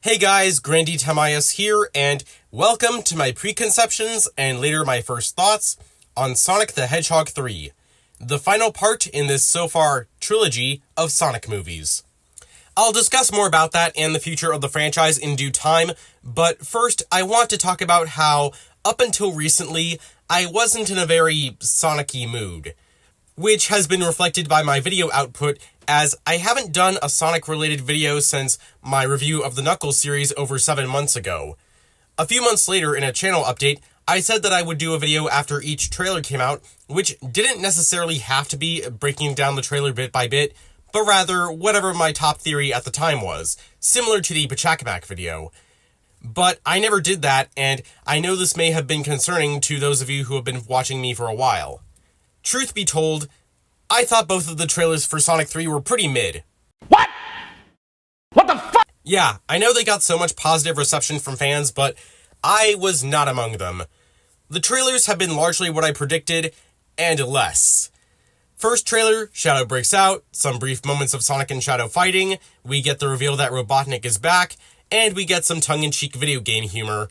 Hey guys, Grandy Tamias here, and welcome to my preconceptions and later my first thoughts on Sonic the Hedgehog 3, the final part in this so far trilogy of Sonic movies. I'll discuss more about that and the future of the franchise in due time, but first I want to talk about how, up until recently, I wasn't in a very Sonic-y mood, which has been reflected by my video output as I haven't done a Sonic-related video since my review of the Knuckles series over 7 months ago. A few months later, in a channel update, I said that I would do a video after each trailer came out, which didn't necessarily have to be breaking down the trailer bit by bit, but rather whatever my top theory at the time was, similar to the Preconceptions video. But I never did that, and I know this may have been concerning to those of you who have been watching me for a while. Truth be told, I thought both of the trailers for Sonic 3 were pretty mid. What? What the fuck? Yeah, I know they got so much positive reception from fans, but I was not among them. The trailers have been largely what I predicted, and less. First trailer, Shadow breaks out, some brief moments of Sonic and Shadow fighting, we get the reveal that Robotnik is back, and we get some tongue-in-cheek video game humor.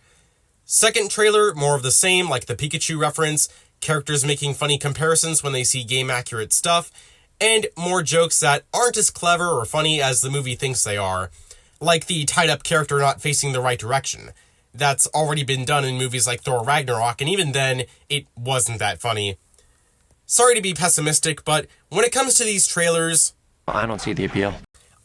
Second trailer, more of the same, like the Pikachu reference, characters making funny comparisons when they see game-accurate stuff, and more jokes that aren't as clever or funny as the movie thinks they are, like the tied-up character not facing the right direction. That's already been done in movies like Thor Ragnarok, and even then, it wasn't that funny. Sorry to be pessimistic, but when it comes to these trailers, I don't see the appeal.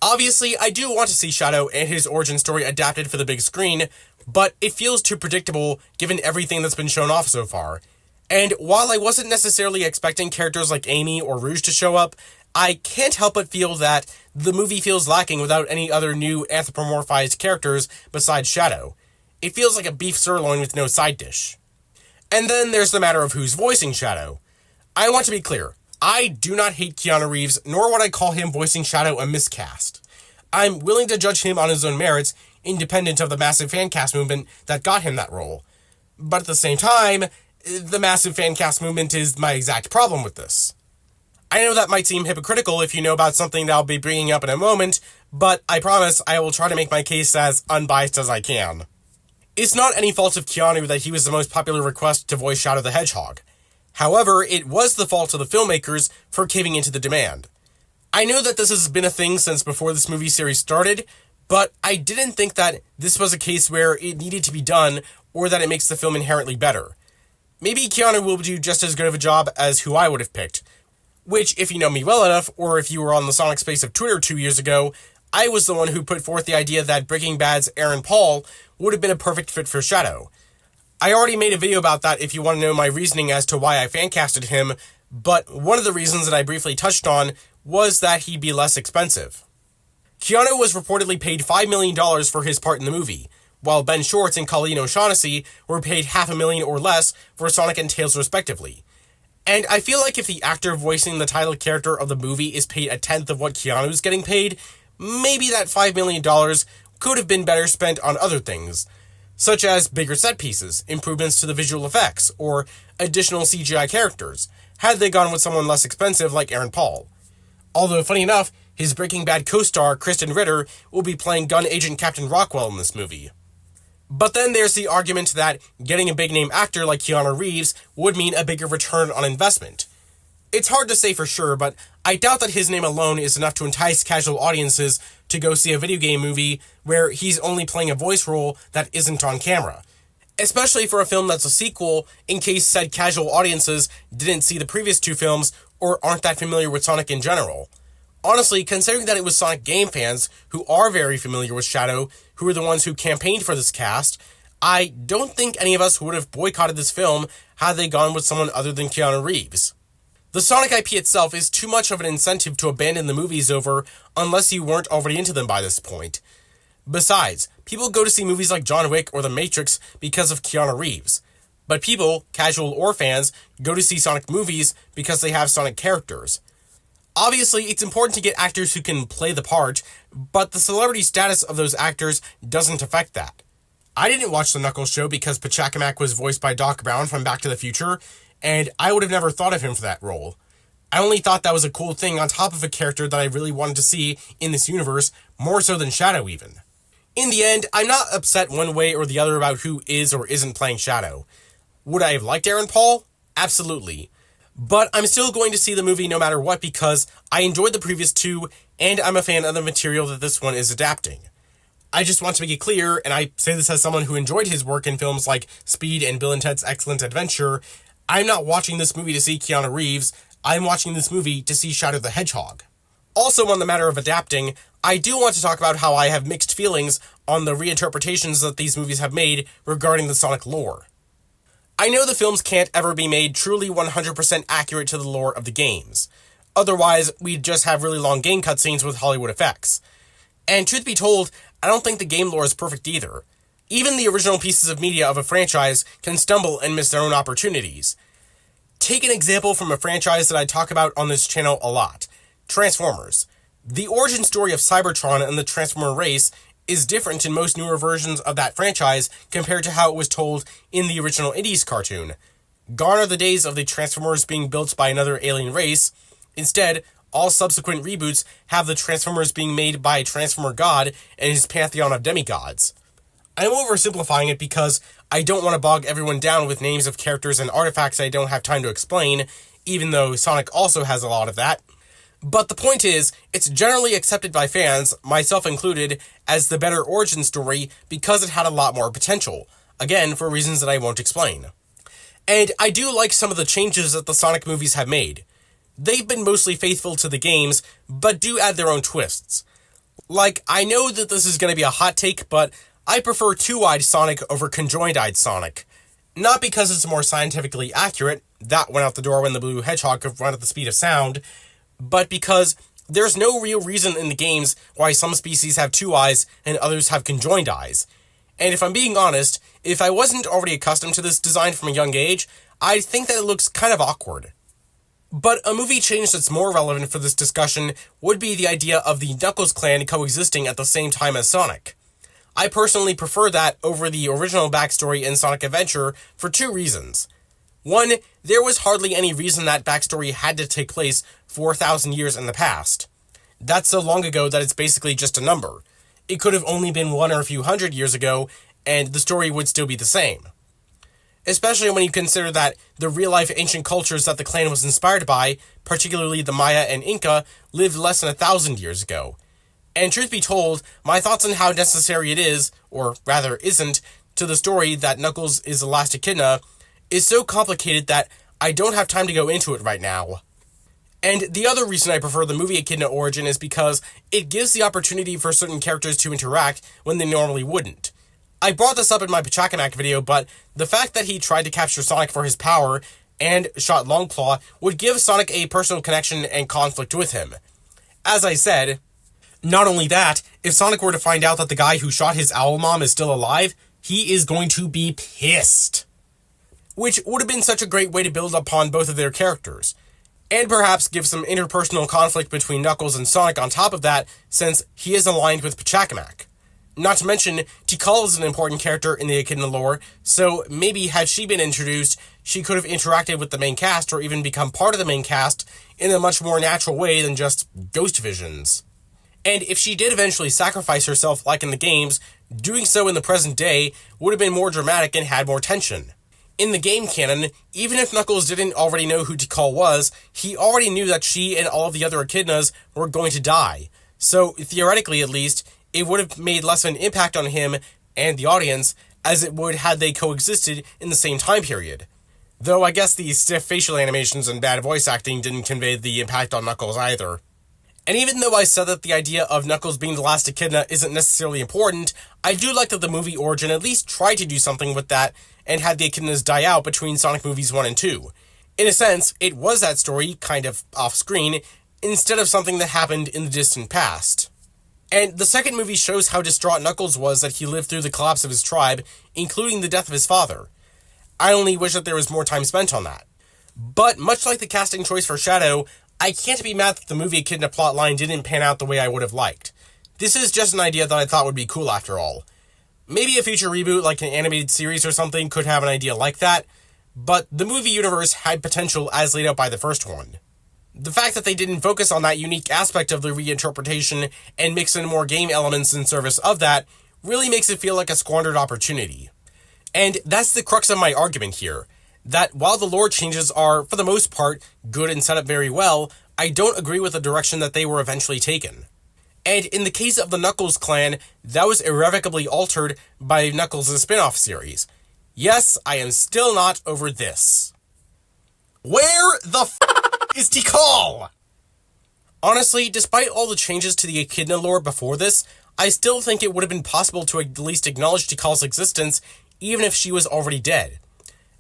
Obviously, I do want to see Shadow and his origin story adapted for the big screen, but it feels too predictable given everything that's been shown off so far. And while I wasn't necessarily expecting characters like Amy or Rouge to show up, I can't help but feel that the movie feels lacking without any other new anthropomorphized characters besides Shadow. It feels like a beef sirloin with no side dish. And then there's the matter of who's voicing Shadow. I want to be clear, I do not hate Keanu Reeves, nor would I call him voicing Shadow a miscast. I'm willing to judge him on his own merits, independent of the massive fan cast movement that got him that role. But at the same time, the massive fan cast movement is my exact problem with this. I know that might seem hypocritical if you know about something that I'll be bringing up in a moment, but I promise I will try to make my case as unbiased as I can. It's not any fault of Keanu that he was the most popular request to voice Shadow the Hedgehog. However, it was the fault of the filmmakers for caving into the demand. I know that this has been a thing since before this movie series started, but I didn't think that this was a case where it needed to be done or that it makes the film inherently better. Maybe Keanu will do just as good of a job as who I would have picked, which, if you know me well enough, or if you were on the Sonic Space of Twitter 2 years ago, I was the one who put forth the idea that Breaking Bad's Aaron Paul would have been a perfect fit for Shadow. I already made a video about that if you want to know my reasoning as to why I fancasted him, but one of the reasons that I briefly touched on was that he'd be less expensive. Keanu was reportedly paid $5 million for his part in the movie, while Ben Schwartz and Colleen O'Shaughnessy were paid $500,000 or less for Sonic and Tails respectively. And I feel like if the actor voicing the title character of the movie is paid a tenth of what Keanu's getting paid, maybe that $5 million could have been better spent on other things, such as bigger set pieces, improvements to the visual effects, or additional CGI characters, had they gone with someone less expensive like Aaron Paul. Although, funny enough, his Breaking Bad co-star Kristen Ritter will be playing gun agent Captain Rockwell in this movie. But then there's the argument that getting a big-name actor like Keanu Reeves would mean a bigger return on investment. It's hard to say for sure, but I doubt that his name alone is enough to entice casual audiences to go see a video game movie where he's only playing a voice role that isn't on camera. Especially for a film that's a sequel, in case said casual audiences didn't see the previous two films or aren't that familiar with Sonic in general. Honestly, considering that it was Sonic game fans who are very familiar with Shadow, who are the ones who campaigned for this cast, I don't think any of us would have boycotted this film had they gone with someone other than Keanu Reeves. The Sonic IP itself is too much of an incentive to abandon the movies over unless you weren't already into them by this point. Besides, people go to see movies like John Wick or The Matrix because of Keanu Reeves. But people, casual or fans, go to see Sonic movies because they have Sonic characters. Obviously, it's important to get actors who can play the part, but the celebrity status of those actors doesn't affect that. I didn't watch The Knuckles show because Preconceptions was voiced by Doc Brown from Back to the Future, and I would have never thought of him for that role. I only thought that was a cool thing on top of a character that I really wanted to see in this universe, more so than Shadow even. In the end, I'm not upset one way or the other about who is or isn't playing Shadow. Would I have liked Aaron Paul? Absolutely. But I'm still going to see the movie no matter what because I enjoyed the previous two, and I'm a fan of the material that this one is adapting. I just want to make it clear, and I say this as someone who enjoyed his work in films like Speed and Bill and Ted's Excellent Adventure, I'm not watching this movie to see Keanu Reeves, I'm watching this movie to see Shadow the Hedgehog. Also, on the matter of adapting, I do want to talk about how I have mixed feelings on the reinterpretations that these movies have made regarding the Sonic lore. I know the films can't ever be made truly 100% accurate to the lore of the games. Otherwise, we'd just have really long game cutscenes with Hollywood effects. And truth be told, I don't think the game lore is perfect either. Even the original pieces of media of a franchise can stumble and miss their own opportunities. Take an example from a franchise that I talk about on this channel a lot, Transformers. The origin story of Cybertron and the Transformer race is different in most newer versions of that franchise compared to how it was told in the original 80s cartoon. Gone are the days of the Transformers being built by another alien race. Instead, all subsequent reboots have the Transformers being made by a Transformer god and his pantheon of demigods. I'm oversimplifying it because I don't want to bog everyone down with names of characters and artifacts I don't have time to explain, even though Sonic also has a lot of that. But the point is, it's generally accepted by fans, myself included, as the better origin story because it had a lot more potential. Again, for reasons that I won't explain. And I do like some of the changes that the Sonic movies have made. They've been mostly faithful to the games, but do add their own twists. Like, I know that this is going to be a hot take, but I prefer two-eyed Sonic over conjoined-eyed Sonic. Not because it's more scientifically accurate, that went out the door when the blue hedgehog could run at the speed of sound, but because there's no real reason in the games why some species have two eyes and others have conjoined eyes. And if I'm being honest, if I wasn't already accustomed to this design from a young age, I'd think that it looks kind of awkward. But a movie change that's more relevant for this discussion would be the idea of the Knuckles clan coexisting at the same time as Sonic. I personally prefer that over the original backstory in Sonic Adventure for two reasons. One, there was hardly any reason that backstory had to take place 4,000 years in the past. That's so long ago that it's basically just a number. It could have only been one or a few hundred years ago, and the story would still be the same. Especially when you consider that the real-life ancient cultures that the clan was inspired by, particularly the Maya and Inca, lived less than 1,000 years ago. And truth be told, my thoughts on how necessary it is, or rather isn't, to the story that Knuckles is the last echidna, is so complicated that I don't have time to go into it right now. And the other reason I prefer the movie Echidna Origin is because it gives the opportunity for certain characters to interact when they normally wouldn't. I brought this up in my Pachacamac video, but the fact that he tried to capture Sonic for his power and shot Longclaw would give Sonic a personal connection and conflict with him. As I said, not only that, if Sonic were to find out that the guy who shot his owl mom is still alive, he is going to be pissed. Which would have been such a great way to build upon both of their characters. And perhaps give some interpersonal conflict between Knuckles and Sonic on top of that, since he is aligned with Pachacamac. Not to mention, Tikal is an important character in the Echidna lore, so maybe had she been introduced, she could have interacted with the main cast or even become part of the main cast in a much more natural way than just ghost visions. And if she did eventually sacrifice herself like in the games, doing so in the present day would have been more dramatic and had more tension. In the game canon, even if Knuckles didn't already know who Tikal was, he already knew that she and all of the other Echidnas were going to die. So, theoretically at least, it would have made less of an impact on him and the audience as it would had they coexisted in the same time period. Though I guess the stiff facial animations and bad voice acting didn't convey the impact on Knuckles either. And even though I said that the idea of Knuckles being the last Echidna isn't necessarily important, I do like that the movie Origin at least tried to do something with that and had the Echidnas die out between Sonic movies 1 and 2. In a sense, it was that story, kind of off-screen, instead of something that happened in the distant past. And the second movie shows how distraught Knuckles was that he lived through the collapse of his tribe, including the death of his father. I only wish that there was more time spent on that. But much like the casting choice for Shadow, I can't be mad that the movie Echidna plotline didn't pan out the way I would have liked. This is just an idea that I thought would be cool after all. Maybe a future reboot like an animated series or something could have an idea like that, but the movie universe had potential as laid out by the first one. The fact that they didn't focus on that unique aspect of the reinterpretation and mix in more game elements in service of that really makes it feel like a squandered opportunity. And that's the crux of my argument here, that while the lore changes are, for the most part, good and set up very well, I don't agree with the direction that they were eventually taken. And in the case of the Knuckles clan, that was irrevocably altered by Knuckles' spin-off series. Yes, I am still not over this. Where the is Tikal? Honestly, despite all the changes to the Echidna lore before this, I still think it would have been possible to at least acknowledge Tikal's existence, even if she was already dead.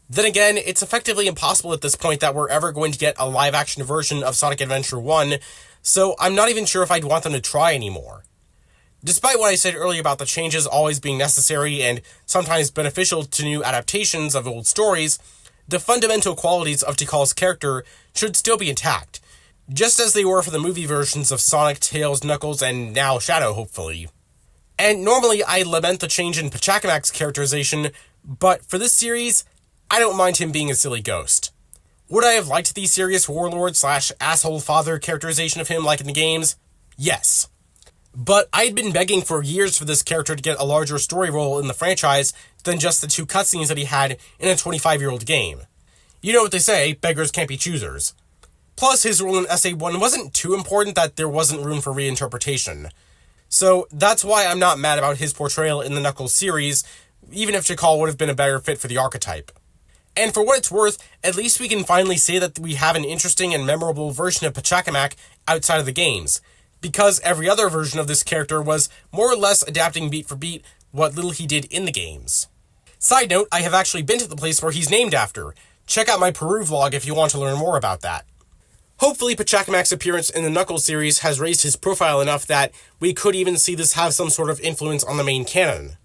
Then again, it's effectively impossible at this point that we're ever going to get a live-action version of Sonic Adventure 1, so I'm not even sure if I'd want them to try anymore. Despite what I said earlier about the changes always being necessary and sometimes beneficial to new adaptations of old stories, the fundamental qualities of Tikal's character should still be intact, just as they were for the movie versions of Sonic, Tails, Knuckles, and now Shadow, hopefully. And normally I lament the change in Pachacamac's characterization, but for this series, I don't mind him being a silly ghost. Would I have liked the serious warlord / asshole father characterization of him like in the games? Yes. But I'd been begging for years for this character to get a larger story role in the franchise than just the 2 cutscenes that he had in a 25-year-old game. You know what they say, beggars can't be choosers. Plus, his role in SA1 wasn't too important that there wasn't room for reinterpretation. So that's why I'm not mad about his portrayal in the Knuckles series, even if Tikal would have been a better fit for the archetype. And for what it's worth, at least we can finally say that we have an interesting and memorable version of Pachacamac outside of the games, because every other version of this character was more or less adapting beat for beat what little he did in the games. Side note, I have actually been to the place where he's named after. Check out my Peru vlog if you want to learn more about that. Hopefully Pachacamac's appearance in the Knuckles series has raised his profile enough that we could even see this have some sort of influence on the main canon.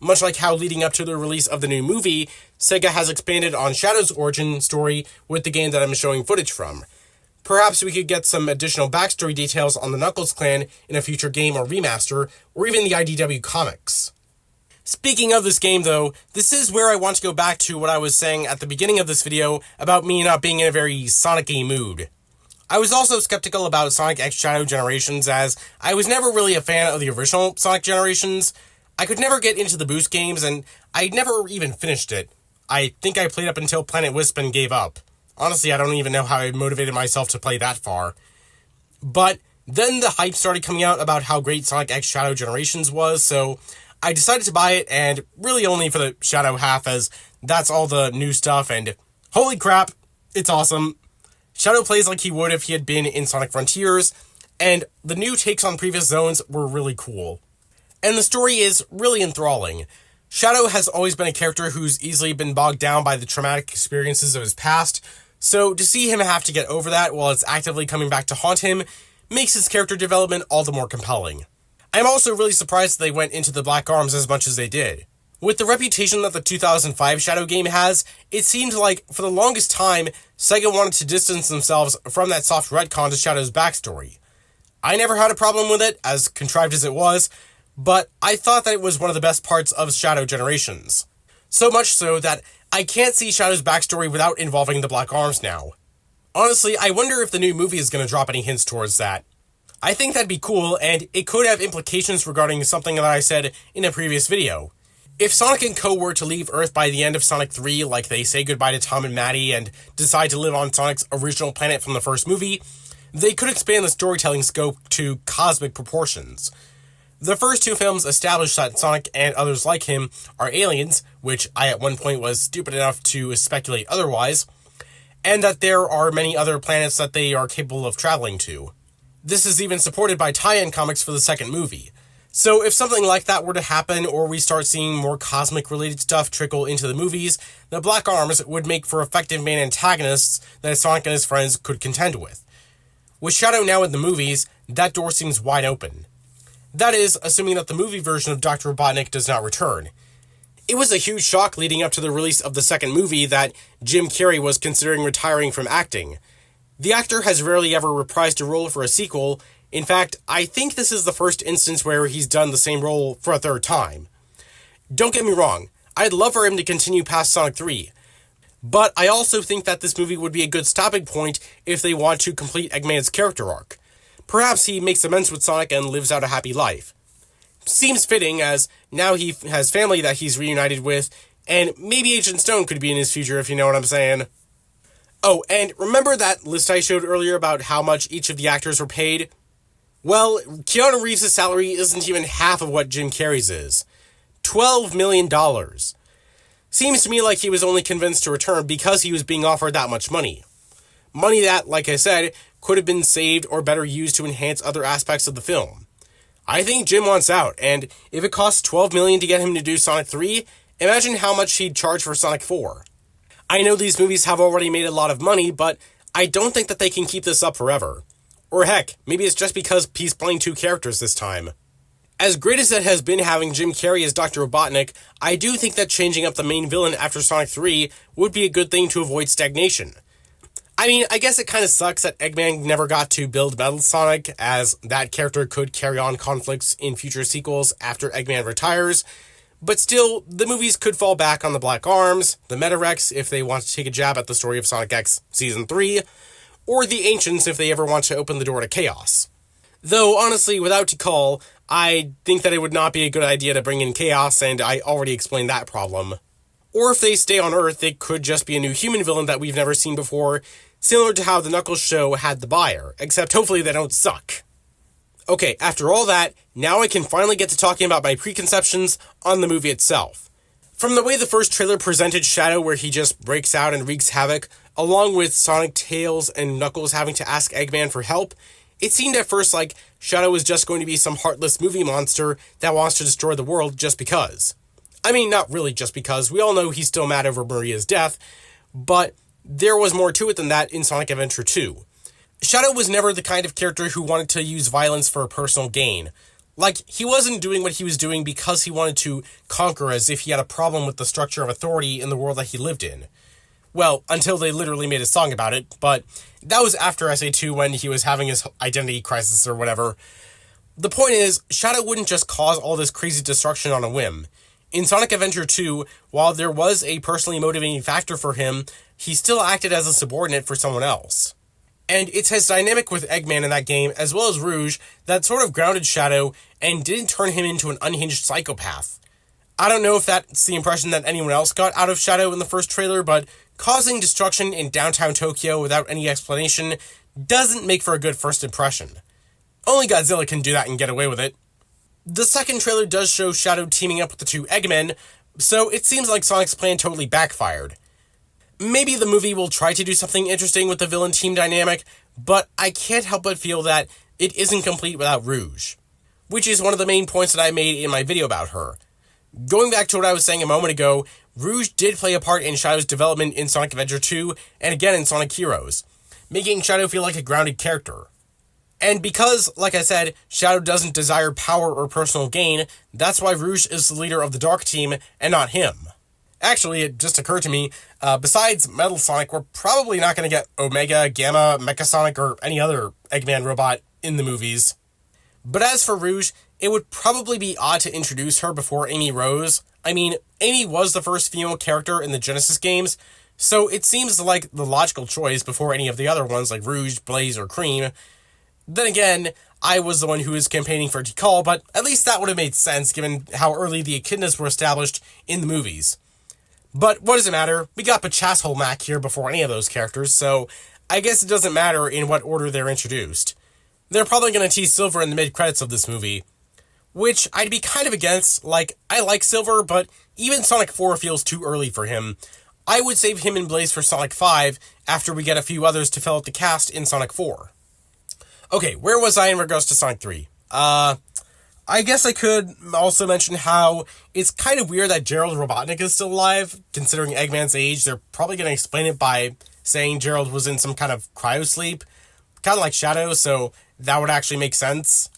Much like how leading up to the release of the new movie, Sega has expanded on Shadow's origin story with the game that I'm showing footage from. Perhaps we could get some additional backstory details on the Knuckles clan in a future game or remaster, or even the IDW comics. Speaking of this game though, this is where I want to go back to what I was saying at the beginning of this video about me not being in a very Sonic-y mood. I was also skeptical about Sonic X Shadow Generations, as I was never really a fan of the original Sonic Generations. I could never get into the Boost games, and I never even finished it. I think I played up until Planet Wisp and gave up. Honestly, I don't even know how I motivated myself to play that far. But then the hype started coming out about how great Sonic X Shadow Generations was, so I decided to buy it, and really only for the Shadow half, as that's all the new stuff, and holy crap, it's awesome. Shadow plays like he would if he had been in Sonic Frontiers, and the new takes on previous zones were really cool. And the story is really enthralling. Shadow has always been a character who's easily been bogged down by the traumatic experiences of his past, so to see him have to get over that while it's actively coming back to haunt him makes his character development all the more compelling. I'm also really surprised that they went into the Black Arms as much as they did. With the reputation that the 2005 Shadow game has, it seemed like, for the longest time, Sega wanted to distance themselves from that soft retcon to Shadow's backstory. I never had a problem with it, as contrived as it was, but I thought that it was one of the best parts of Shadow Generations. So much so that I can't see Shadow's backstory without involving the Black Arms now. Honestly, I wonder if the new movie is going to drop any hints towards that. I think that'd be cool, and it could have implications regarding something that I said in a previous video. If Sonic and Co. were to leave Earth by the end of Sonic 3, like they say goodbye to Tom and Maddie and decide to live on Sonic's original planet from the first movie, they could expand the storytelling scope to cosmic proportions. The first 2 films established that Sonic and others like him are aliens, which I at one point was stupid enough to speculate otherwise, and that there are many other planets that they are capable of traveling to. This is even supported by tie-in comics for the second movie. So if something like that were to happen, or we start seeing more cosmic-related stuff trickle into the movies, the Black Arms would make for effective main antagonists that Sonic and his friends could contend with. With Shadow now in the movies, that door seems wide open. That is, assuming that the movie version of Dr. Robotnik does not return. It was a huge shock leading up to the release of the second movie that Jim Carrey was considering retiring from acting. The actor has rarely ever reprised a role for a sequel. In fact, I think this is the first instance where he's done the same role for a third time. Don't get me wrong, I'd love for him to continue past Sonic 3. But I also think that this movie would be a good stopping point if they want to complete Eggman's character arc. Perhaps he makes amends with Sonic and lives out a happy life. seems fitting, as now he has family that he's reunited with, and maybe Agent Stone could be in his future, if you know what I'm saying. Oh, and remember that list I showed earlier about how much each of the actors were paid? Well, Keanu Reeves' salary isn't even half of what Jim Carrey's is. $12 million. Seems to me like he was only convinced to return because he was being offered that much money. Money that, like I said, could have been saved or better used to enhance other aspects of the film. I think Jim wants out, and if it costs $12 million to get him to do Sonic 3, imagine how much he'd charge for Sonic 4. I know these movies have already made a lot of money, but I don't think that they can keep this up forever. Or heck, maybe it's just because he's playing two characters this time. As great as it has been having Jim Carrey as Dr. Robotnik, I do think that changing up the main villain after Sonic 3 would be a good thing to avoid stagnation. I mean, I guess it kind of sucks that Eggman never got to build Metal Sonic, as that character could carry on conflicts in future sequels after Eggman retires, but still, the movies could fall back on the Black Arms, the Metarex if they want to take a jab at the story of Sonic X Season 3, or the Ancients if they ever want to open the door to Chaos. Though, honestly, without Tikal, I think that it would not be a good idea to bring in Chaos, and I already explained that problem. Or if they stay on Earth, it could just be a new human villain that we've never seen before, similar to how the Knuckles show had the Buyer, except hopefully they don't suck. Okay, after all that, now I can finally get to talking about my preconceptions on the movie itself. From the way the first trailer presented Shadow, where he just breaks out and wreaks havoc, along with Sonic, Tails, and Knuckles having to ask Eggman for help, it seemed at first like Shadow was just going to be some heartless movie monster that wants to destroy the world just because. I mean, not really just because, we all know he's still mad over Maria's death, but there was more to it than that in Sonic Adventure 2. Shadow was never the kind of character who wanted to use violence for personal gain. Like, he wasn't doing what he was doing because he wanted to conquer as if he had a problem with the structure of authority in the world that he lived in. Well, until they literally made a song about it, but that was after SA2 when he was having his identity crisis or whatever. The point is, Shadow wouldn't just cause all this crazy destruction on a whim. In Sonic Adventure 2, while there was a personally motivating factor for him, he still acted as a subordinate for someone else. And it's his dynamic with Eggman in that game, as well as Rouge, that sort of grounded Shadow and didn't turn him into an unhinged psychopath. I don't know if that's the impression that anyone else got out of Shadow in the first trailer, but causing destruction in downtown Tokyo without any explanation doesn't make for a good first impression. Only Godzilla can do that and get away with it. The second trailer does show Shadow teaming up with the two Eggmen, so it seems like Sonic's plan totally backfired. Maybe the movie will try to do something interesting with the villain team dynamic, but I can't help but feel that it isn't complete without Rouge, which is one of the main points that I made in my video about her. Going back to what I was saying a moment ago, Rouge did play a part in Shadow's development in Sonic Adventure 2, and again in Sonic Heroes, making Shadow feel like a grounded character. And because, like I said, Shadow doesn't desire power or personal gain, that's why Rouge is the leader of the Dark Team, and not him. Actually, it just occurred to me, besides Metal Sonic, we're probably not going to get Omega, Gamma, Mecha Sonic, or any other Eggman robot in the movies. But as for Rouge, it would probably be odd to introduce her before Amy Rose. I mean, Amy was the first female character in the Genesis games, so it seems like the logical choice before any of the other ones like Rouge, Blaze, or Cream. Then again, I was the one who was campaigning for Tikal, but at least that would have made sense given how early the echidnas were established in the movies. But what does it matter? We got Bachasshole Mac here before any of those characters, so I guess it doesn't matter in what order they're introduced. They're probably going to tease Silver in the mid-credits of this movie, which I'd be kind of against. Like, I like Silver, but even Sonic 4 feels too early for him. I would save him and Blaze for Sonic 5 after we get a few others to fill out the cast in Sonic 4. Okay, where was I in regards to Sonic 3? I guess I could also mention how it's kind of weird that Gerald Robotnik is still alive, considering Eggman's age. They're probably going to explain it by saying Gerald was in some kind of cryosleep, kind of like Shadow, so that would actually make sense.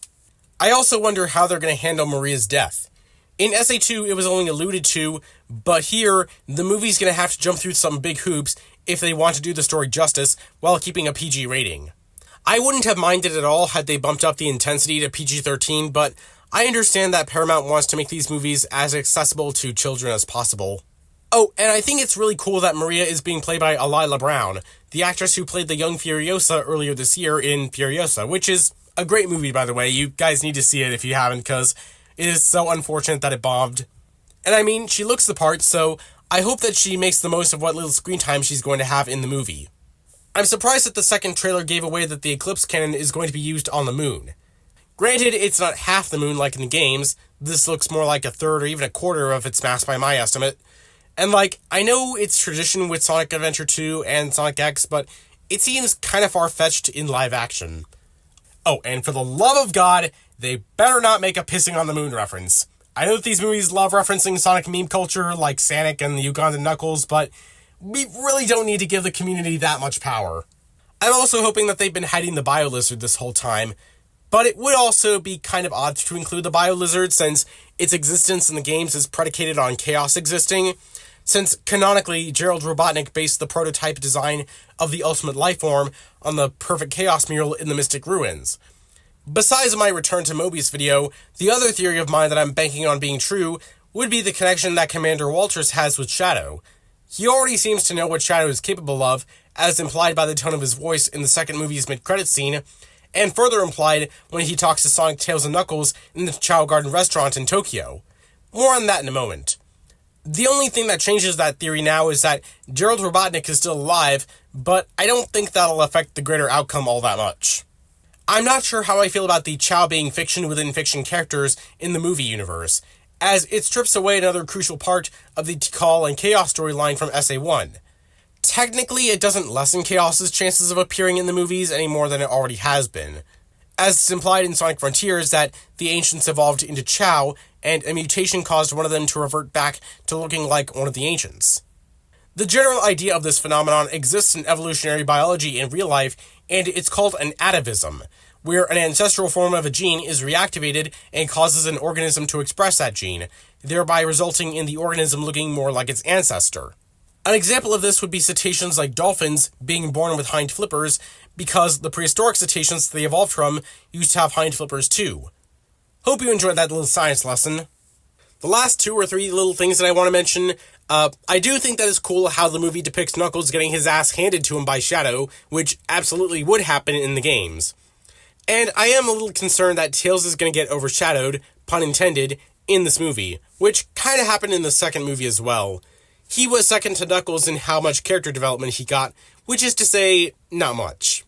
I also wonder how they're going to handle Maria's death. In SA2, it was only alluded to, but here, the movie's going to have to jump through some big hoops if they want to do the story justice while keeping a PG rating. I wouldn't have minded at all had they bumped up the intensity to PG-13, but I understand that Paramount wants to make these movies as accessible to children as possible. Oh, and I think it's really cool that Maria is being played by Alila Brown, the actress who played the young Furiosa earlier this year in Furiosa, which is a great movie, by the way. You guys need to see it if you haven't, because It is so unfortunate that it bombed. And I mean, she looks the part, so I hope that she makes the most of what little screen time she's going to have in the movie. I'm surprised that the second trailer gave away that the Eclipse cannon is going to be used on the moon. Granted, it's not half the moon like in the games. This looks more like a third or even a quarter of its mass by my estimate. And I know it's tradition with Sonic Adventure 2 and Sonic X, but it seems kind of far-fetched in live action. Oh, and for the love of God, they better not make a pissing on the moon reference. I know that these movies love referencing Sonic meme culture like Sonic and the Ugandan Knuckles, but we really don't need to give the community that much power. I'm also hoping that they've been hiding the Bio-Lizard this whole time, but it would also be kind of odd to include the Bio-Lizard since its existence in the games is predicated on Chaos existing, since canonically Gerald Robotnik based the prototype design of the Ultimate Lifeform on the Perfect Chaos mural in the Mystic Ruins. Besides my return to Mobius video, the other theory of mine that I'm banking on being true would be the connection that Commander Walters has with Shadow. He already seems to know what Shadow is capable of, as implied by the tone of his voice in the second movie's mid-credits scene, and further implied when he talks to Sonic, Tails, and Knuckles in the Chow Garden restaurant in Tokyo. More on that in a moment. The only thing that changes that theory now is that Gerald Robotnik is still alive, but I don't think that'll affect the greater outcome all that much. I'm not sure how I feel about the Chow being fiction within fiction characters in the movie universe, as it strips away another crucial part of the Tikal and Chaos storyline from SA1. Technically, it doesn't lessen Chaos's chances of appearing in the movies any more than it already has been, as it's implied in Sonic Frontiers that the Ancients evolved into Chow, and a mutation caused one of them to revert back to looking like one of the Ancients. The general idea of this phenomenon exists in evolutionary biology in real life, and it's called an atavism, where an ancestral form of a gene is reactivated and causes an organism to express that gene, thereby resulting in the organism looking more like its ancestor. An example of this would be cetaceans like dolphins being born with hind flippers, because the prehistoric cetaceans they evolved from used to have hind flippers too. Hope you enjoyed that little science lesson. The last 2 or 3 little things that I want to mention, I do think that it's cool how the movie depicts Knuckles getting his ass handed to him by Shadow, which absolutely would happen in the games. And I am a little concerned that Tails is going to get overshadowed, pun intended, in this movie, which kind of happened in the second movie as well. He was second to Knuckles in how much character development he got, which is to say, not much.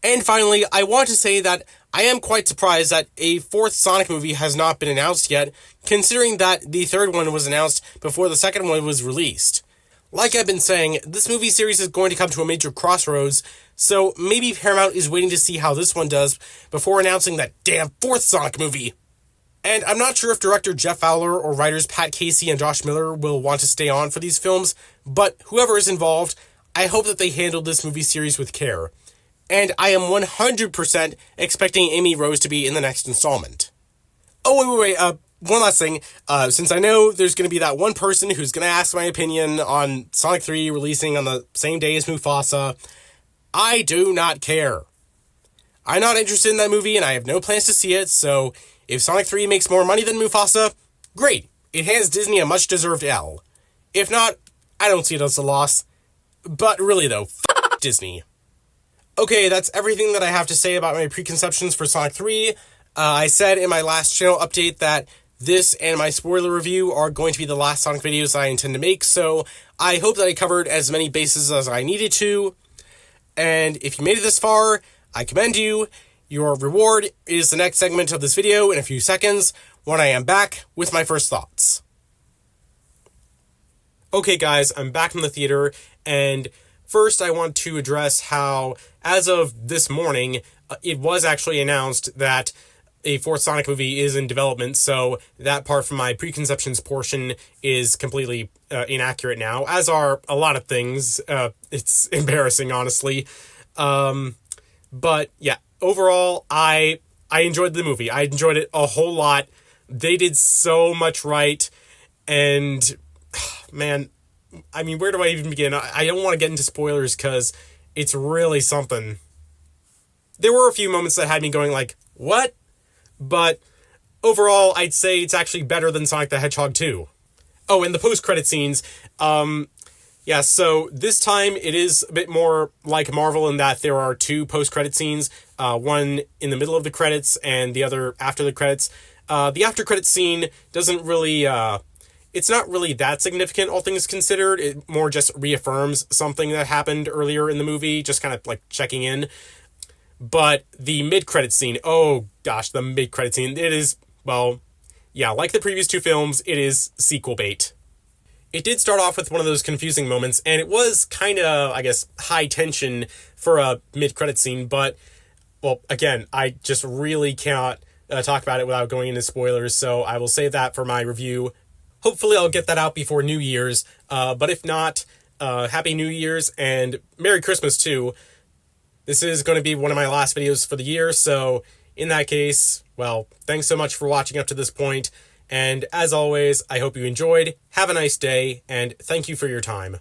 And finally, I want to say that I am quite surprised that a 4th Sonic movie has not been announced yet, considering that the 3rd one was announced before the 2nd one was released. Like I've been saying, this movie series is going to come to a major crossroads, so maybe Paramount is waiting to see how this one does before announcing that damn 4th Sonic movie. And I'm not sure if director Jeff Fowler or writers Pat Casey and Josh Miller will want to stay on for these films, but whoever is involved, I hope that they handle this movie series with care. And I am 100% expecting Amy Rose to be in the next installment. Oh, wait, one last thing. Since I know there's going to be that one person who's going to ask my opinion on Sonic 3 releasing on the same day as Mufasa, I do not care. I'm not interested in that movie, and I have no plans to see it, so if Sonic 3 makes more money than Mufasa, great. It hands Disney a much-deserved L. If not, I don't see it as a loss. But really though, f*** Disney. Okay, that's everything that I have to say about my preconceptions for Sonic 3. I said in my last channel update that this and my spoiler review are going to be the last Sonic videos I intend to make, so I hope that I covered as many bases as I needed to. And if you made it this far, I commend you. Your reward is the next segment of this video in a few seconds, when I am back with my first thoughts. Okay guys, I'm back in the theater, and first I want to address how, as of this morning, it was actually announced that a 4th Sonic movie is in development, so that part from my preconceptions portion is completely inaccurate now, as are a lot of things. It's embarrassing, honestly. But yeah, overall, I enjoyed the movie. I enjoyed it a whole lot. They did so much right, and man, I mean, where do I even begin? I don't want to get into spoilers because it's really something. There were a few moments that had me going like, what? But overall, I'd say it's actually better than Sonic the Hedgehog 2. Oh, and the post-credit scenes. Yeah, so this time it is a bit more like Marvel in that there are 2 post-credit scenes. One in the middle of the credits and the other after the credits. The after credits scene doesn't really, it's not really that significant, all things considered. It more just reaffirms something that happened earlier in the movie, just kind of like checking in. But the mid-credit scene, oh gosh, the mid-credit scene, it is, well, yeah, like the previous two films, it is sequel bait. It did start off with one of those confusing moments, and it was kind of, I guess, high tension for a mid-credit scene, but, well, again, I just really cannot talk about it without going into spoilers, so I will save that for my review. Hopefully I'll get that out before New Year's, but if not, Happy New Year's, and Merry Christmas, too. This is going to be one of my last videos for the year, so in that case, well, thanks so much for watching up to this point, and as always, I hope you enjoyed, have a nice day, and thank you for your time.